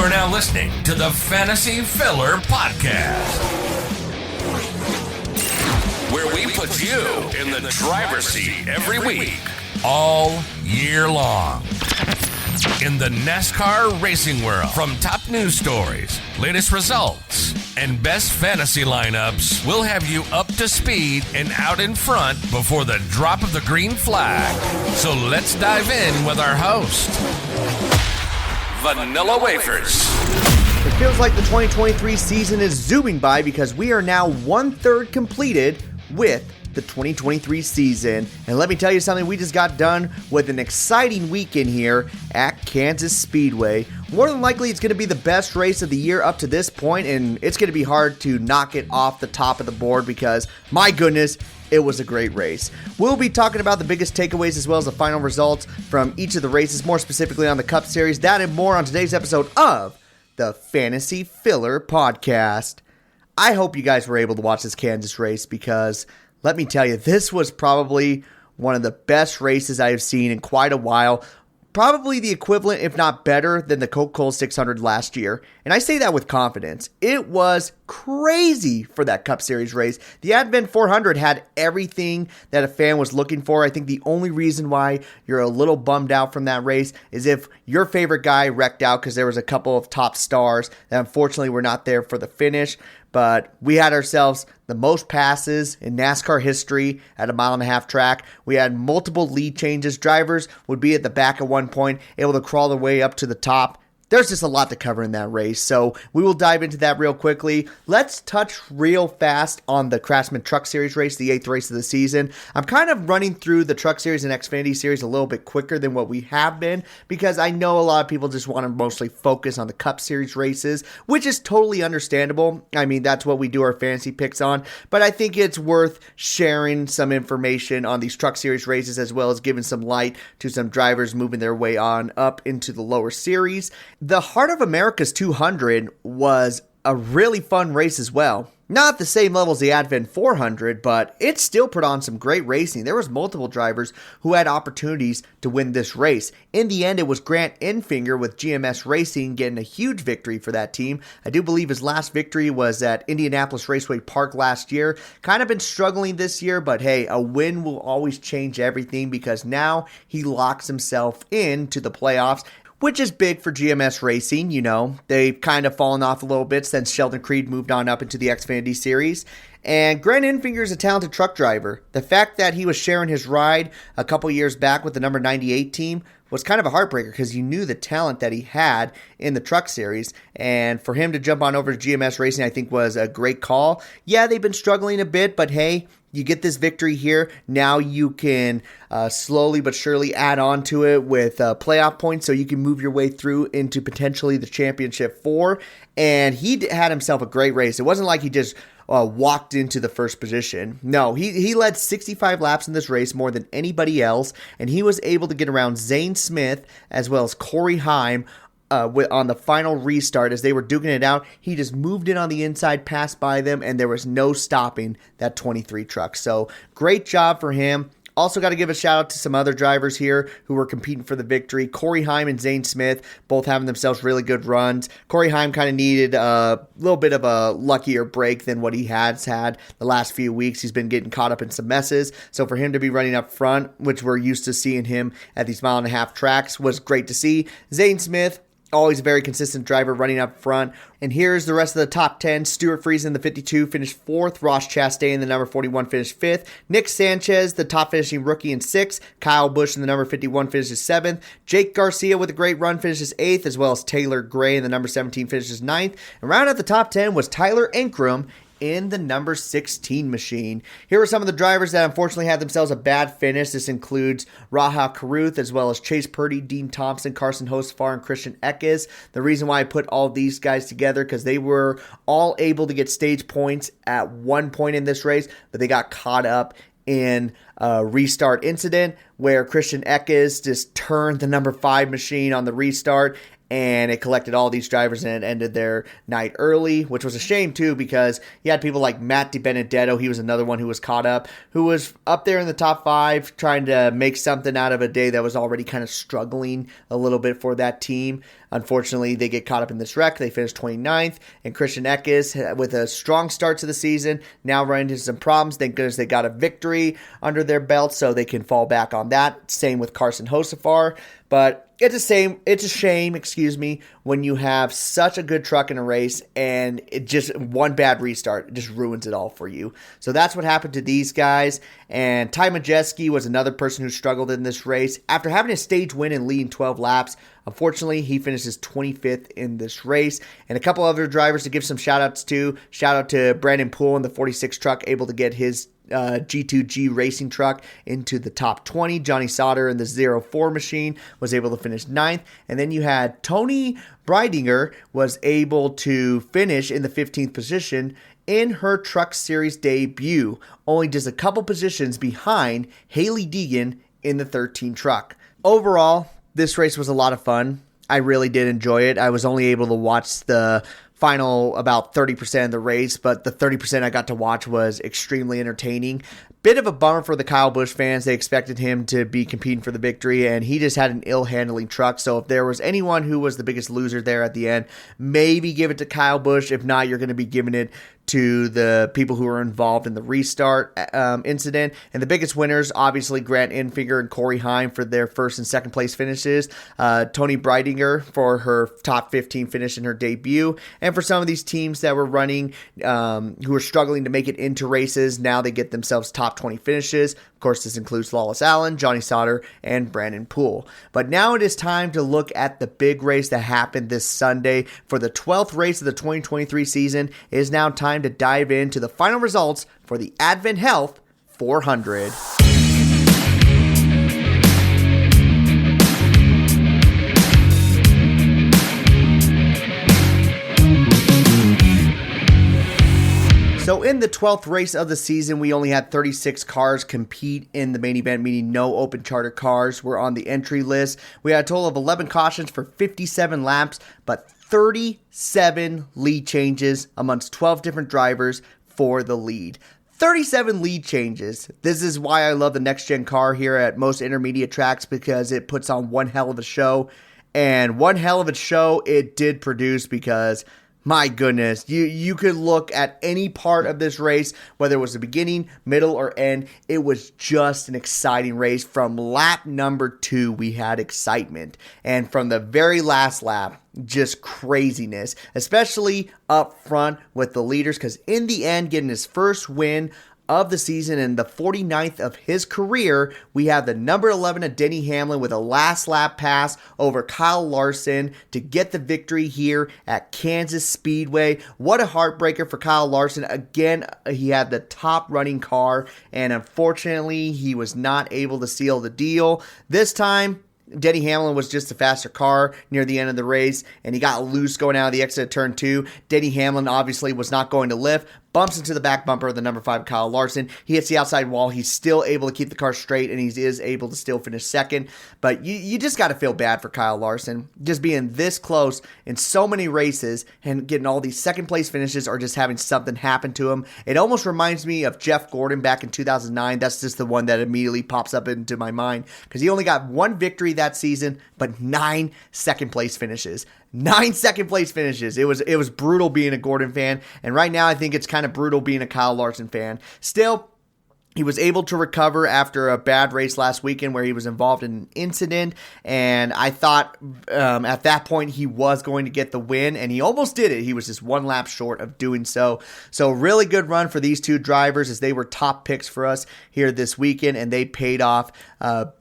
You're now listening to the Fantasy Filler Podcast, where we put you in the driver's seat every week, all year long. In the NASCAR racing world, from top news stories, latest results, and best fantasy lineups, we'll have you up to speed and out in front before the drop of the green flag. So let's dive in with our host, Vanilla Wafers. It feels like the 2023 season is zooming by because we are now 1/3 completed with the 2023 season. And let me tell you something, we just got done with an exciting weekend here at Kansas Speedway. More than likely, it's going to be the best race of the year up to this point, and it's going to be hard to knock it off the top of the board because, my goodness, it was a great race. We'll be talking about the biggest takeaways as well as the final results from each of the races, more specifically on the Cup Series. That and more on today's episode of the Fantasy Filler Podcast. I hope you guys were able to watch this Kansas race because, let me tell you, this was probably one of the best races I have seen in quite a while. Probably the equivalent, if not better, than the Coca-Cola 600 last year. And I say that with confidence. It was crazy for that Cup Series race. The Advent 400 had everything that a fan was looking for. I think the only reason why you're a little bummed out from that race is if your favorite guy wrecked out because there was a couple of top stars that unfortunately were not there for the finish. But we had ourselves the most passes in NASCAR history at a 1.5 mile track. We had multiple lead changes. Drivers would be at the back at one point, able to crawl their way up to the top. There's just a lot to cover in that race, so we will dive into that real quickly. Let's touch real fast on the Craftsman Truck Series race, the 8th race of the season. I'm kind of running through the Truck Series and Xfinity Series a little bit quicker than what we have been because I know a lot of people just want to mostly focus on the Cup Series races, which is totally understandable. I mean, that's what we do our fantasy picks on, but I think it's worth sharing some information on these Truck Series races as well as giving some light to some drivers moving their way on up into the lower series. The Heart of America's 200 was a really fun race as well. Not the same level as the Advent 400, but it still put on some great racing. There was multiple drivers who had opportunities to win this race. In the end, it was Grant Enfinger with GMS Racing getting a huge victory for that team. I do believe his last victory was at Indianapolis Raceway Park last year. Kind of been struggling this year, but hey, a win will always change everything because now he locks himself into the playoffs, which is big for GMS Racing. You know, they've kind of fallen off a little bit since Sheldon Creed moved on up into the Xfinity Series. And Grant Enfinger is a talented truck driver. The fact that he was sharing his ride a couple years back with the number 98 team was kind of a heartbreaker because you knew the talent that he had in the Truck Series. And for him to jump on over to GMS Racing, I think was a great call. Yeah, they've been struggling a bit, but hey, you get this victory here. Now you can slowly but surely add on to it with playoff points so you can move your way through into potentially the championship 4. And he had himself a great race. It wasn't like he just walked into the first position. No, he led 65 laps in this race, more than anybody else. And he was able to get around Zane Smith as well as Corey Heim on the final restart as they were duking it out. He just moved in on the inside, passed by them, and there was no stopping that 23 truck. So great job for him. Also got to give a shout out to some other drivers here who were competing for the victory. Corey Heim and Zane Smith both having themselves really good runs. Corey Heim kind of needed a little bit of a luckier break than what he has had the last few weeks. He's been getting caught up in some messes. So for him to be running up front, which we're used to seeing him at these 1.5 mile tracks, was great to see. Zane Smith, always a very consistent driver running up front. And here's the rest of the top 10. Stuart Friesen, the 52, finished 4th. Ross Chastain, the number 41, finished 5th. Nick Sanchez, the top finishing rookie, in 6th. Kyle Busch, in the number 51, finishes 7th. Jake Garcia, with a great run, finishes 8th, as well as Taylor Gray, in the number 17, finishes 9th. And round out the top 10 was Tyler Ankrum in the number 16 machine. Here are some of the drivers that unfortunately had themselves a bad finish. This includes Raha Caruth, as well as Chase Purdy, Dean Thompson, Carson Hostfar, and Christian Eckes. The reason why I put all these guys together, because they were all able to get stage points at one point in this race, but they got caught up in a restart incident where Christian Eckes just turned the number 5 machine on the restart and it collected all these drivers and it ended their night early, which was a shame too because you had people like Matt DiBenedetto. He was another one who was caught up, who was up there in the top 5 trying to make something out of a day that was already kind of struggling a little bit for that team. Unfortunately, they get caught up in this wreck. They finished 29th, and Christian Eckes, with a strong start to the season, now run into some problems. Thank goodness they got a victory under their belt, so they can fall back on that. Same with Carson Hocevar, but it's a shame, when you have such a good truck in a race and it just one bad restart just ruins it all for you. So that's what happened to these guys. And Ty Majeski was another person who struggled in this race. After having a stage win and leading 12 laps, unfortunately, he finishes 25th in this race. And a couple other drivers to give some shout-outs to. Shout out to Brandon Poole in the 46 truck, able to get his G2G racing truck into the top 20. Johnny Sauter in the 04 machine was able to finish 9th. And then you had Tony Breidinger was able to finish in the 15th position in her Truck Series debut, only just a couple positions behind Haley Deegan in the 13 truck. Overall, this race was a lot of fun. I really did enjoy it. I was only able to watch the final about 30% of the race, but the 30% I got to watch was extremely entertaining. Bit of a bummer for the Kyle Busch fans. They expected him to be competing for the victory, and he just had an ill-handling truck. So if there was anyone who was the biggest loser there at the end, maybe give it to Kyle Busch. If not, you're going to be giving it to the people who were involved in the restart incident. And the biggest winners, obviously, Grant Enfinger and Corey Heim for their first and second place finishes. Tony Breidinger for her top 15 finish in her debut. And for some of these teams that were running, who were struggling to make it into races, now they get themselves top 20 finishes. Of course, this includes Lawless Allen, Johnny Sauter, and Brandon Poole. But now it is time to look at the big race that happened this Sunday. For the 12th race of the 2023 season, it is now time to dive into the final results for the Advent Health 400. So in the 12th race of the season, we only had 36 cars compete in the main event, meaning no open charter cars were on the entry list. We had a total of 11 cautions for 57 laps, but 37 lead changes amongst 12 different drivers for the lead. 37 lead changes. This is why I love the next-gen car here at most intermediate tracks, because it puts on one hell of a show. And one hell of a show it did produce, because my goodness, you could look at any part of this race, whether it was the beginning, middle, or end. It was just an exciting race. From lap number 2, we had excitement. And from the very last lap, just craziness, especially up front with the leaders, because in the end, getting his first win of the season and the 49th of his career, we have the number 11 of Denny Hamlin with a last lap pass over Kyle Larson to get the victory here at Kansas Speedway. What a heartbreaker for Kyle Larson. Again, he had the top running car, and unfortunately, he was not able to seal the deal. This time, Denny Hamlin was just a faster car near the end of the race, and he got loose going out of the exit of turn 2. Denny Hamlin obviously was not going to lift, bumps into the back bumper of the number 5 Kyle Larson. He hits the outside wall. He's still able to keep the car straight, and he is able to still finish second. But you just got to feel bad for Kyle Larson, just being this close in so many races and getting all these second place finishes or just having something happen to him. It almost reminds me of Jeff Gordon back in 2009. That's just the one that immediately pops up into my mind, because he only got one victory that season, but 9 second place finishes. 9 second place finishes. It was brutal being a Gordon fan, and right now I think it's kind of brutal being a Kyle Larson fan. Still, he was able to recover after a bad race last weekend where he was involved in an incident, and I thought at that point he was going to get the win, and he almost did it. He was just one lap short of doing so. So really good run for these two drivers, as they were top picks for us here this weekend, and they paid off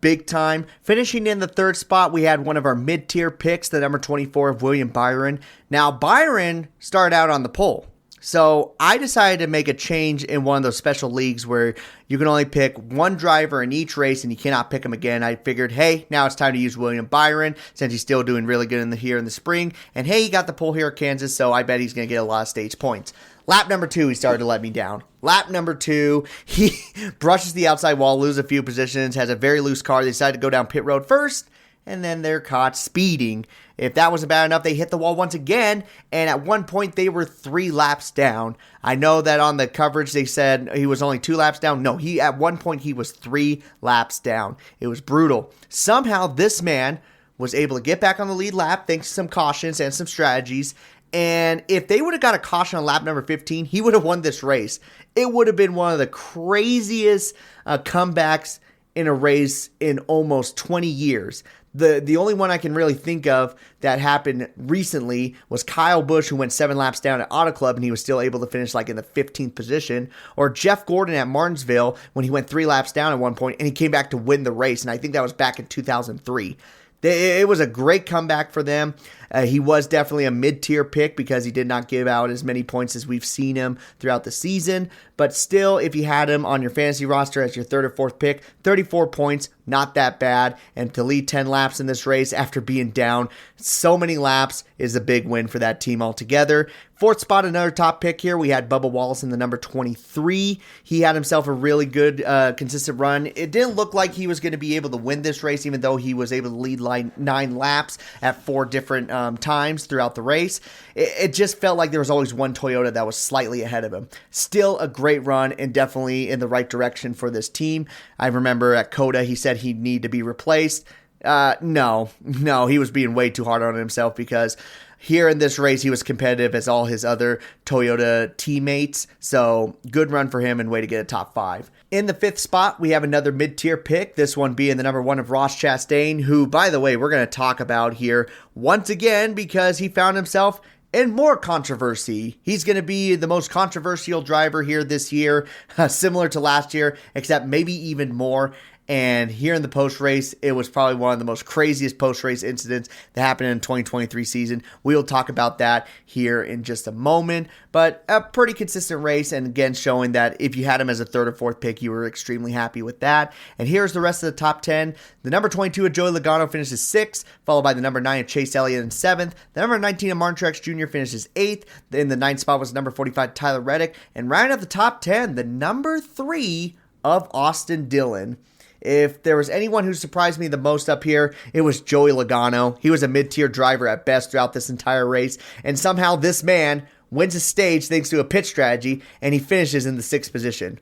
big time. Finishing in the 3rd spot, we had one of our mid-tier picks, the number 24 of William Byron. Now, Byron started out on the pole. So I decided to make a change in one of those special leagues where you can only pick one driver in each race and you cannot pick him again. I figured, hey, now it's time to use William Byron, since he's still doing really good here in the spring. And hey, he got the pole here at Kansas, so I bet he's going to get a lot of stage points. Lap number 2, he started to let me down. Lap number 2, he brushes the outside wall, loses a few positions, has a very loose car. They decided to go down pit road first, and then they're caught speeding. If that wasn't bad enough, they hit the wall once again, and at one point they were 3 laps down. I know that on the coverage they said he was only 2 laps down. No, at one point he was 3 laps down. It was brutal. Somehow this man was able to get back on the lead lap thanks to some cautions and some strategies. And if they would have got a caution on lap number 15, he would have won this race. It would have been one of the craziest comebacks in a race in almost 20 years. The only one I can really think of that happened recently was Kyle Busch, who went 7 laps down at Auto Club, and he was still able to finish like in the 15th position. Or Jeff Gordon at Martinsville when he went 3 laps down at one point, and he came back to win the race. And I think that was back in 2003. It was a great comeback for them. He was definitely a mid-tier pick because he did not give out as many points as we've seen him throughout the season. But still, if you had him on your fantasy roster as your 3rd or 4th pick, 34 points, not that bad. And to lead 10 laps in this race after being down so many laps is a big win for that team altogether. 4th spot, another top pick here. We had Bubba Wallace in the number 23. He had himself a really good, consistent run. It didn't look like he was going to be able to win this race, even though he was able to lead 9 laps at 4 different times throughout the race. It just felt like there was always one Toyota that was slightly ahead of him. Still a great run and definitely in the right direction for this team. I remember at COTA, he said he'd need to be replaced. No, he was being way too hard on himself because here in this race, he was competitive as all his other Toyota teammates. So good run for him and way to get a top 5. In the 5th spot, we have another mid-tier pick, this one being the number 1 of Ross Chastain, who, by the way, we're going to talk about here once again because he found himself in more controversy. He's going to be the most controversial driver here this year, similar to last year, except maybe even more. And here in the post-race, it was probably one of the most craziest post-race incidents that happened in the 2023 season. We'll talk about that here in just a moment. But a pretty consistent race, and again, showing that if you had him as a 3rd or 4th pick, you were extremely happy with that. And here's the rest of the top 10. The number 22 of Joey Logano finishes 6th, followed by the number 9 of Chase Elliott in 7th. The number 19 of Martin Truex Jr. finishes 8th. In the 9th spot was number 45, Tyler Reddick. And right at the top 10, the number 3 of Austin Dillon. If there was anyone who surprised me the most up here, it was Joey Logano. He was a mid-tier driver at best throughout this entire race, and somehow this man wins a stage thanks to a pit strategy, and he finishes in the 6th position.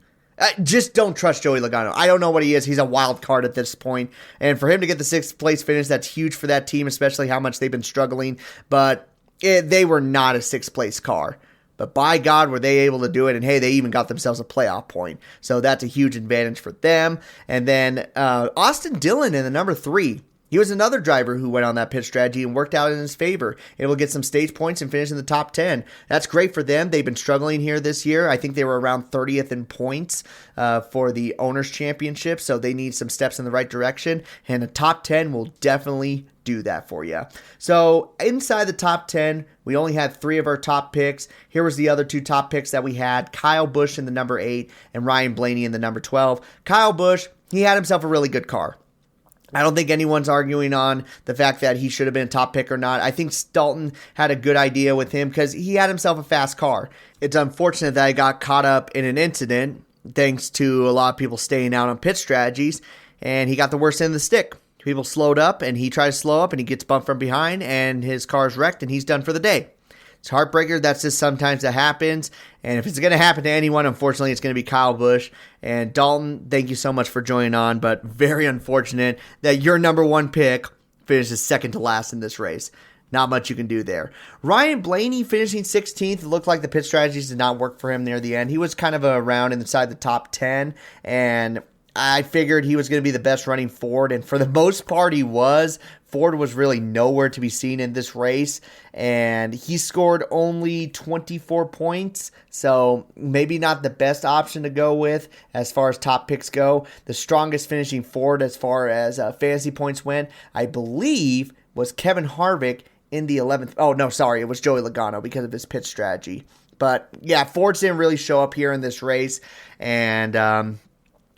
Just don't trust Joey Logano. I don't know what he is. He's a wild card at this point, and for him to get the 6th place finish, that's huge for that team, especially how much they've been struggling, but they were not a 6th place car. But by God, were they able to do it. And hey, they even got themselves a playoff point. So that's a huge advantage for them. And then Austin Dillon in the number 3. He was another driver who went on that pit strategy and worked out in his favor. Able to get some stage points and finish in the top 10. That's great for them. They've been struggling here this year. I think they were around 30th in points for the Owners' Championship. So they need some steps in the right direction. And a top 10 will definitely do that for you. So inside the top 10, we only had 3 of our top picks. Here was the other 2 top picks that we had. Kyle Busch in the number 8 and Ryan Blaney in the number 12. Kyle Busch, he had himself a really good car. I don't think anyone's arguing on the fact that he should have been a top pick or not. I think Dalton had a good idea with him because he had himself a fast car. It's unfortunate that I got caught up in an incident thanks to a lot of people staying out on pit strategies, and he got the worst end of the stick. People slowed up, and he tries to slow up, and he gets bumped from behind, and his car's wrecked, and he's done for the day. It's heartbreaker. That's just sometimes that happens. And if it's going to happen to anyone, unfortunately, it's going to be Kyle Busch. And Dalton, thank you so much for joining on, but very unfortunate that your number 1 pick finishes second to last in this race. Not much you can do there. Ryan Blaney finishing 16th. It looked like the pit strategies did not work for him near the end. He was kind of around inside the top 10, and I figured he was going to be the best running Ford, and for the most part he was. Ford was really nowhere to be seen in this race, and he scored only 24 points, so maybe not the best option to go with as far as top picks go. The strongest finishing Ford as far as fantasy points went, I believe, was Kevin Harvick in the 11th. Oh, no, sorry, it was Joey Logano because of his pit strategy. But, yeah, Ford didn't really show up here in this race, and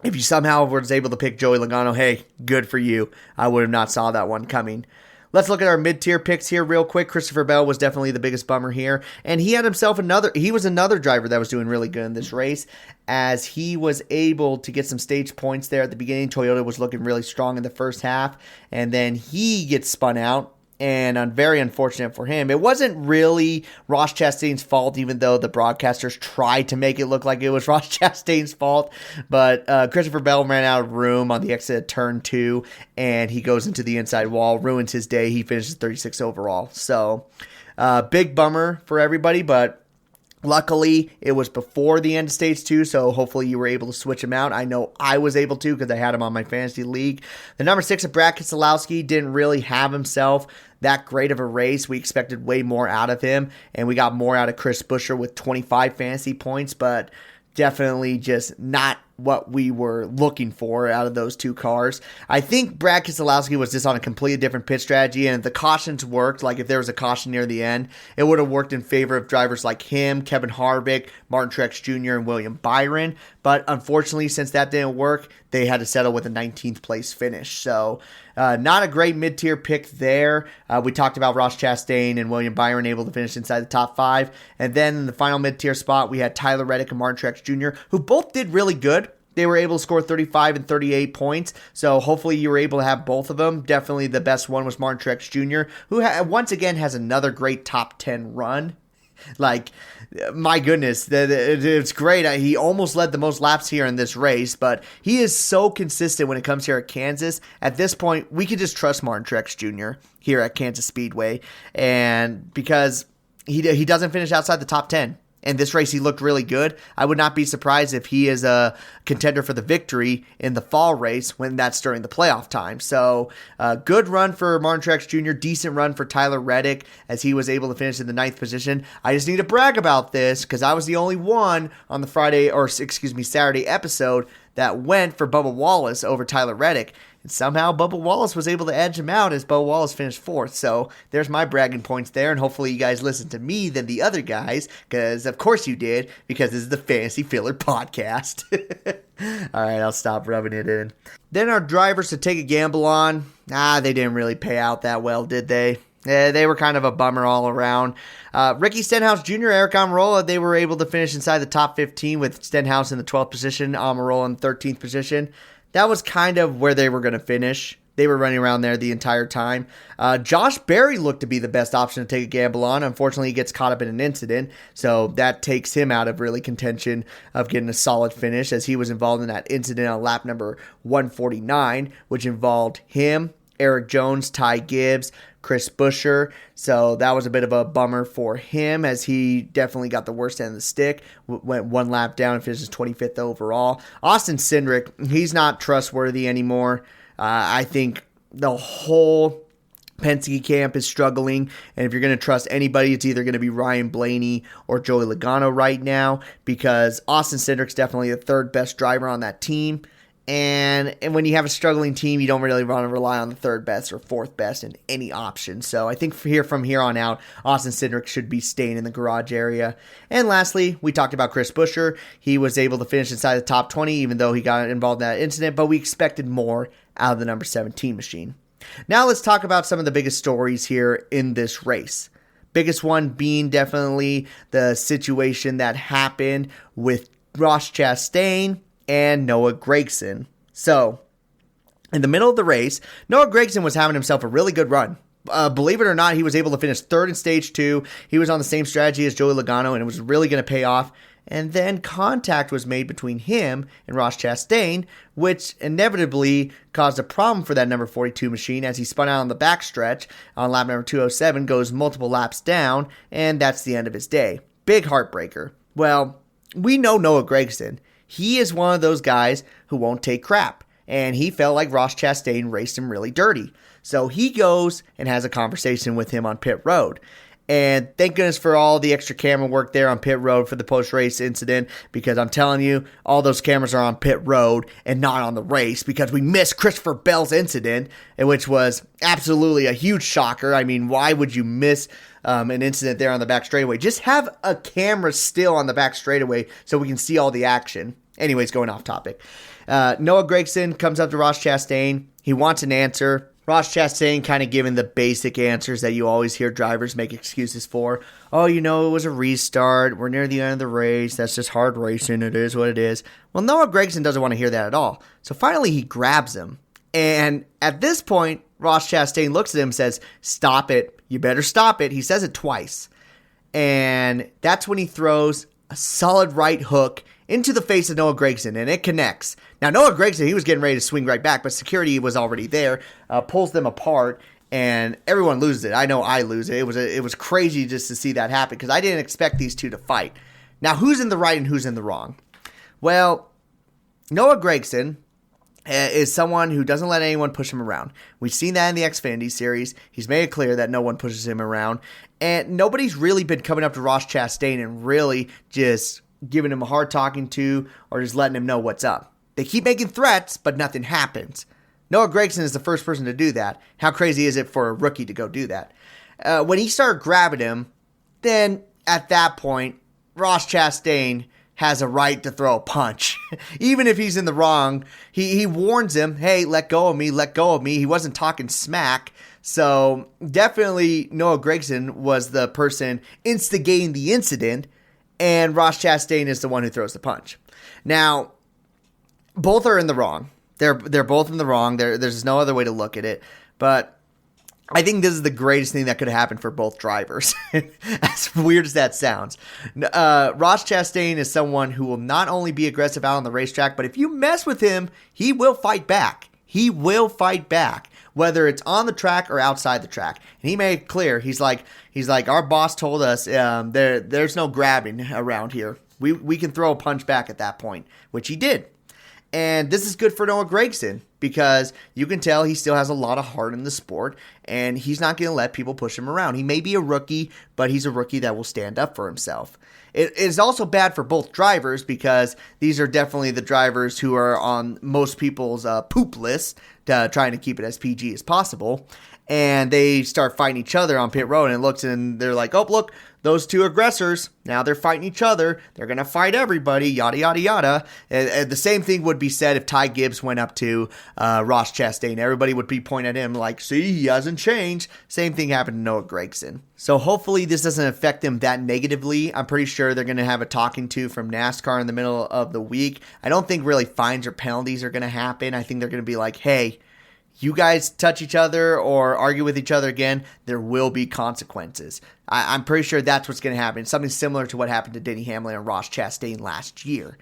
if you somehow was able to pick Joey Logano, hey, good for you. I would have not saw that one coming. Let's look at our mid-tier picks here real quick. Christopher Bell was definitely the biggest bummer here. And he was another driver that was doing really good in this race, as he was able to get some stage points there at the beginning. Toyota was looking really strong in the first half, and then he gets spun out. And very unfortunate for him. It wasn't really Ross Chastain's fault, even though the broadcasters tried to make it look like it was Ross Chastain's fault. But Christopher Bell ran out of room on the exit of turn 2, and he goes into the inside wall, ruins his day. He finishes 36 overall. So, big bummer for everybody, but luckily, it was before the end of stage 2, so hopefully you were able to switch him out. I know I was able to because I had him on my fantasy league. The number 6 of Brad Keselowski didn't really have himself that great of a race. We expected way more out of him, and we got more out of Chris Buescher with 25 fantasy points, but definitely just not what we were looking for out of those two cars. I think Brad Keselowski was just on a completely different pit strategy, and if the cautions worked, like if there was a caution near the end, it would have worked in favor of drivers like him, Kevin Harvick, Martin Truex Jr., and William Byron. But unfortunately, since that didn't work, they had to settle with a 19th place finish. So not a great mid-tier pick there. We talked about Ross Chastain and William Byron able to finish inside the top 5. And then in the final mid-tier spot, we had Tyler Reddick and Martin Truex Jr., who both did really good. They were able to score 35 and 38 points, so hopefully you were able to have both of them. Definitely the best one was Martin Truex Jr., who once again has another great top 10 run. Like, my goodness, it's great. He almost led the most laps here in this race, but he is so consistent when it comes here at Kansas. At this point, we can just trust Martin Truex Jr. here at Kansas Speedway, and because he doesn't finish outside the top 10. In this race, he looked really good. I would not be surprised if he is a contender for the victory in the fall race when that's during the playoff time. So, good run for Martin Truex Jr., decent run for Tyler Reddick as he was able to finish in the 9th position. I just need to brag about this because I was the only one on the Saturday episode that went for Bubba Wallace over Tyler Reddick. And somehow Bubba Wallace was able to edge him out as Bubba Wallace finished 4th. So there's my bragging points there. And hopefully you guys listen to me than the other guys. Because of course you did. Because this is the Fantasy Filler Podcast. All right, I'll stop rubbing it in. Then our drivers to take a gamble on. They didn't really pay out that well, did they? They were kind of a bummer all around. Ricky Stenhouse Jr., Eric Almirola, they were able to finish inside the top 15 with Stenhouse in the 12th position, Almirola in the 13th position. That was kind of where they were going to finish. They were running around there the entire time. Josh Berry looked to be the best option to take a gamble on. Unfortunately, he gets caught up in an incident, so that takes him out of really contention of getting a solid finish as he was involved in that incident on lap number 149, which involved him, Eric Jones, Ty Gibbs, Chris Buescher. So that was a bit of a bummer for him as he definitely got the worst end of the stick. Went one lap down and finishes 25th overall. Austin Cindric, he's not trustworthy anymore. I think the whole Penske camp is struggling, and if you're going to trust anybody, it's either going to be Ryan Blaney or Joey Logano right now, because Austin Cindric's definitely the third best driver on that team. And when you have a struggling team, you don't really want to rely on the third best or fourth best in any option. So I think from here on out, Austin Cindric should be staying in the garage area. And lastly, we talked about Chris Buescher. He was able to finish inside the top 20, even though he got involved in that incident, but we expected more out of the number 17 machine. Now let's talk about some of the biggest stories here in this race. Biggest one being definitely the situation that happened with Ross Chastain and Noah Gragson. So, in the middle of the race, Noah Gragson was having himself a really good run. Believe it or not, he was able to finish 3rd in stage 2. He was on the same strategy as Joey Logano, and it was really going to pay off. And then contact was made between him and Ross Chastain, which inevitably caused a problem for that number 42 machine as he spun out on the backstretch on lap number 207, goes multiple laps down, and that's the end of his day. Big heartbreaker. Well, we know Noah Gragson. He is one of those guys who won't take crap, and he felt like Ross Chastain raced him really dirty. So he goes and has a conversation with him on pit road. And thank goodness for all the extra camera work there on pit road for the post-race incident, because I'm telling you, all those cameras are on pit road and not on the race, because we missed Christopher Bell's incident, which was absolutely a huge shocker. I mean, why would you miss an incident there on the back straightaway? Just have a camera still on the back straightaway so we can see all the action. Anyways, going off topic. Noah Gragson comes up to Ross Chastain. He wants an answer. Ross Chastain kind of giving the basic answers that you always hear drivers make excuses for. Oh, it was a restart. We're near the end of the race. That's just hard racing. It is what it is. Well, Noah Gragson doesn't want to hear that at all. So finally he grabs him. And at this point, Ross Chastain looks at him and says, "Stop it. You better stop it." He says it twice. And that's when he throws a solid right hook into the face of Noah Gragson, and it connects. Now, Noah Gragson, he was getting ready to swing right back, but security was already there, pulls them apart, and everyone loses it. I know I lose it. It was crazy just to see that happen, because I didn't expect these two to fight. Now, who's in the right and who's in the wrong? Well, Noah Gragson is someone who doesn't let anyone push him around. We've seen that in the Xfinity series. He's made it clear that no one pushes him around, and nobody's really been coming up to Ross Chastain and really just giving him a hard talking to or just letting him know what's up. They keep making threats, but nothing happens. Noah Gragson is the first person to do that. How crazy is it for a rookie to go do that? When he started grabbing him, then at that point, Ross Chastain has a right to throw a punch. Even if he's in the wrong, he warns him, hey, let go of me, let go of me. He wasn't talking smack. So definitely Noah Gragson was the person instigating the incident, and Ross Chastain is the one who throws the punch. Now, both are in the wrong. They're both in the wrong. There's no other way to look at it. But I think this is the greatest thing that could happen for both drivers. As weird as that sounds. Ross Chastain is someone who will not only be aggressive out on the racetrack, but if you mess with him, he will fight back. He will fight back, whether it's on the track or outside the track. And he made it clear. He's like, our boss told us there's no grabbing around here. We can throw a punch back at that point, which he did. And this is good for Noah Gragson because you can tell he still has a lot of heart in the sport, and he's not going to let people push him around. He may be a rookie, but he's a rookie that will stand up for himself. It is also bad for both drivers because these are definitely the drivers who are on most people's poop list, trying to keep it as PG as possible. And they start fighting each other on pit road, and it looks, and they're like, oh, look, those two aggressors, now they're fighting each other. They're going to fight everybody, yada, yada, yada. And the same thing would be said if Ty Gibbs went up to Ross Chastain. Everybody would be pointing at him like, see, he hasn't changed. Same thing happened to Noah Gragson. So hopefully this doesn't affect them that negatively. I'm pretty sure they're going to have a talking to from NASCAR in the middle of the week. I don't think really fines or penalties are going to happen. I think they're going to be like, hey, you guys touch each other or argue with each other again, there will be consequences. I'm pretty sure that's what's going to happen. Something similar to what happened to Denny Hamlin and Ross Chastain last year.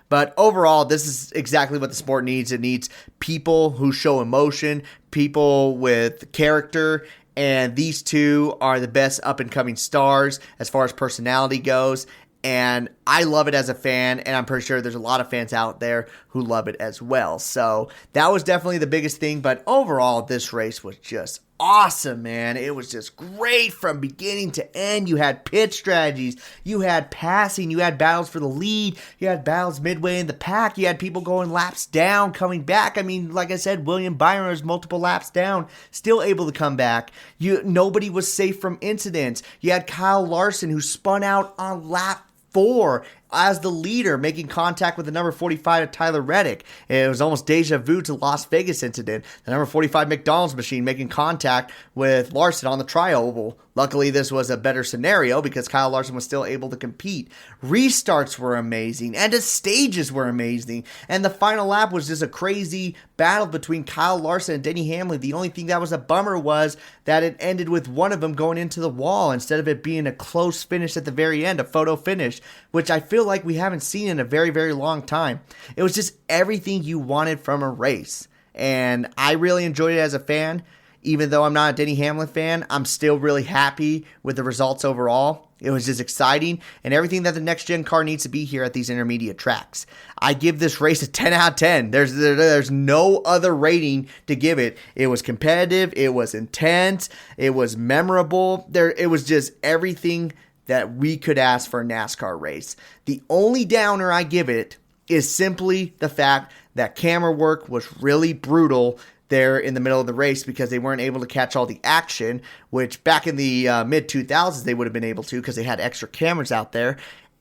But overall, this is exactly what the sport needs. It needs people who show emotion, people with character, and these two are the best up-and-coming stars as far as personality goes. And I love it as a fan, and I'm pretty sure there's a lot of fans out there who love it as well. So that was definitely the biggest thing. But overall, this race was just awesome, man. It was just great from beginning to end. You had pit strategies, you had passing, you had battles for the lead, you had battles midway in the pack, you had people going laps down, coming back. I mean, like I said, William Byron was multiple laps down, still able to come back. Nobody was safe from incidents. You had Kyle Larson, who spun out on lap 4 as the leader, making contact with the number 45 of Tyler Reddick. It was almost deja vu to the Las Vegas incident. The number 45 McDonald's machine making contact with Larson on the tri-oval. Luckily, this was a better scenario because Kyle Larson was still able to compete. Restarts were amazing, and the stages were amazing. And the final lap was just a crazy battle between Kyle Larson and Denny Hamlin. The only thing that was a bummer was that it ended with one of them going into the wall instead of it being a close finish at the very end, a photo finish, which I feel like we haven't seen in a very, very long time. It was just everything you wanted from a race. And I really enjoyed it as a fan. Even though I'm not a Denny Hamlin fan, I'm still really happy with the results overall. It was just exciting and everything that the next-gen car needs to be here at these intermediate tracks. I give this race a 10 out of 10. There's no other rating to give it. It was competitive. It was intense. It was memorable. It was just everything that we could ask for a NASCAR race. The only downer I give it is simply the fact that camera work was really brutal there in the middle of the race because they weren't able to catch all the action, which back in the mid-2000s they would have been able to because they had extra cameras out there,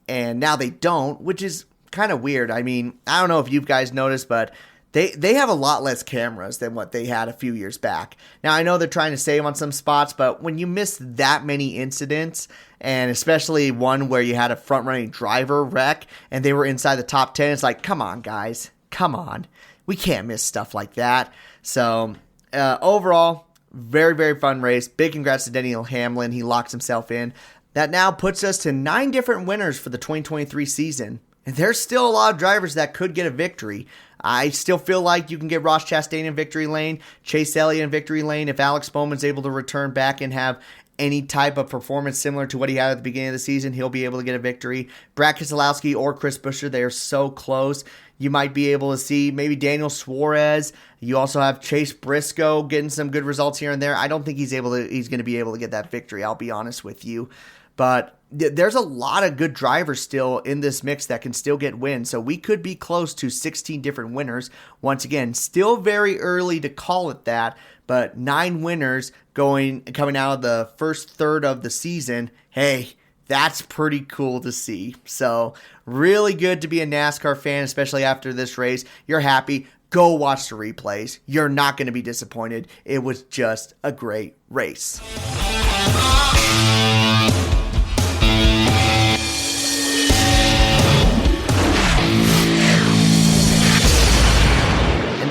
and now they don't, which is kind of weird. I mean, I don't know if you guys noticed, but They have a lot less cameras than what they had a few years back. Now, I know they're trying to save on some spots, but when you miss that many incidents, and especially one where you had a front-running driver wreck and they were inside the top 10, it's like, come on, guys. Come on. We can't miss stuff like that. So, overall, very, very fun race. Big congrats to Denny Hamlin. He locks himself in. That now puts us to 9 different winners for the 2023 season. And there's still a lot of drivers that could get a victory. I still feel like you can get Ross Chastain in victory lane, Chase Elliott in victory lane. If Alex Bowman's able to return back and have any type of performance similar to what he had at the beginning of the season, he'll be able to get a victory. Brad Keselowski or Chris Buescher, they are so close. You might be able to see maybe Daniel Suarez. You also have Chase Briscoe getting some good results here and there. I don't think he's going to be able to get that victory, I'll be honest with you. But there's a lot of good drivers still in this mix that can still get wins. So we could be close to 16 different winners. Once again, still very early to call it that, but 9 winners coming out of the first third of the season. Hey, that's pretty cool to see. So really good to be a NASCAR fan, especially after this race. You're happy. Go watch the replays. You're not going to be disappointed. It was just a great race.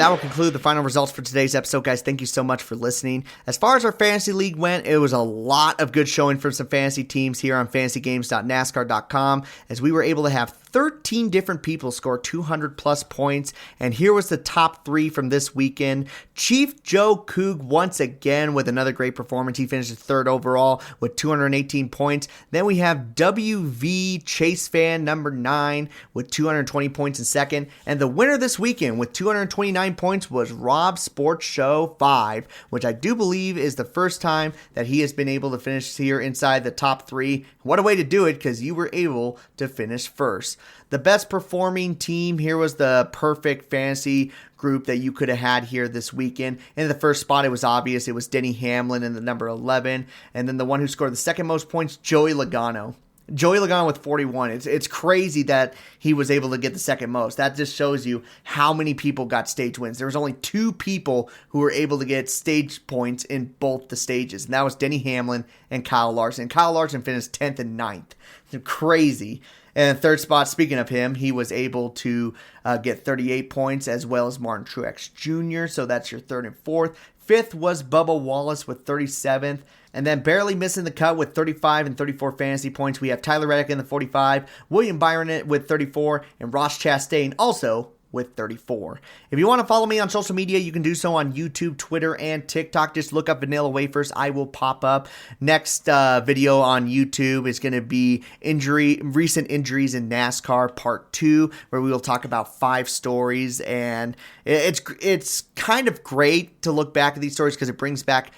That will conclude the final results for today's episode, guys. Thank you so much for listening. As far as our fantasy league went, it was a lot of good showing from some fantasy teams here on fantasygames.nascar.com, as we were able to have 13 different people score 200 plus points. And here was the top 3 from this weekend. Chief Joe Coog once again with another great performance. He finished 3rd overall with 218 points. Then we have WV Chase Fan number 9 with 220 points in 2nd. And the winner this weekend with 229 points was Rob Sports Show 5, which I do believe is the first time that he has been able to finish here inside the top 3. What a way to do it, because you were able to finish first. The best performing team here was the perfect fantasy group that you could have had here this weekend. In the first spot, it was obvious. It was Denny Hamlin in the number 11. And then the one who scored the second most points, Joey Logano. Joey Logano with 41. It's crazy that he was able to get the second most. That just shows you how many people got stage wins. There was only 2 people who were able to get stage points in both the stages, and that was Denny Hamlin and Kyle Larson. Kyle Larson finished 10th and 9th. It's crazy. And third spot, speaking of him, he was able to get 38 points, as well as Martin Truex Jr., so that's your 3rd and 4th. 5th was Bubba Wallace with 37th. And then barely missing the cut with 35 and 34 fantasy points, we have Tyler Reddick in the 45, William Byron with 34, and Ross Chastain also with 34. If you want to follow me on social media, you can do so on YouTube, Twitter, and TikTok. Just look up Vanilla Wafers. I will pop up. Next video on YouTube is going to be recent injuries in NASCAR Part 2, where we will talk about 5 stories. And it's kind of great to look back at these stories because it brings back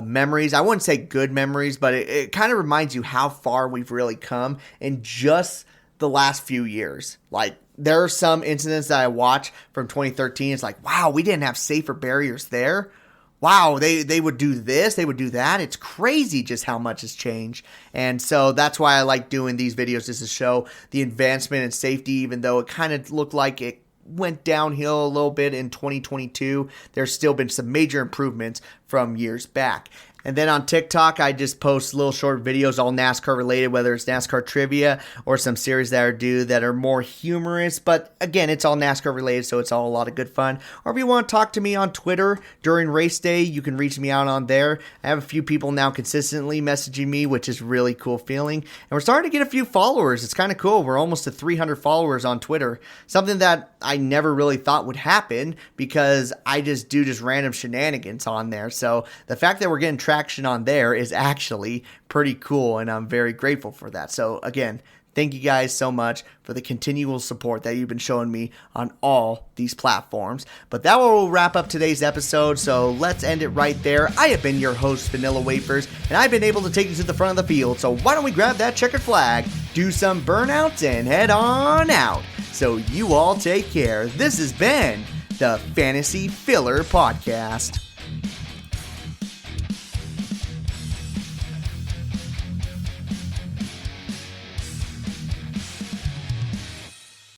memories. I wouldn't say good memories, but it kind of reminds you how far we've really come in just the last few years. Like, there are some incidents that I watch from 2013. It's like, wow, we didn't have safer barriers there. Wow, they would do this, they would do that. It's crazy just how much has changed. And so that's why I like doing these videos, just to show the advancement in safety, even though it kind of looked like it went downhill a little bit in 2022. There's still been some major improvements from years back. And then on TikTok, I just post little short videos, all NASCAR related, whether it's NASCAR trivia or some series that I do that are more humorous. But again, it's all NASCAR related, so it's all a lot of good fun. Or if you want to talk to me on Twitter during race day, you can reach me out on there. I have a few people now consistently messaging me, which is really cool feeling. And we're starting to get a few followers. It's kind of cool. We're almost to 300 followers on Twitter. Something that I never really thought would happen because I just do random shenanigans on there. So the fact that we're getting traction on there is actually pretty cool, and I'm very grateful for that. So again, thank you guys so much for the continual support that you've been showing me on all these platforms. But that will wrap up today's episode, so let's end it right there. I have been your host, Vanilla Wafers, and I've been able to take you to the front of the field, so why don't we grab that checkered flag, do some burnouts, and head on out. So you all take care. This has been the Fantasy Filler Podcast.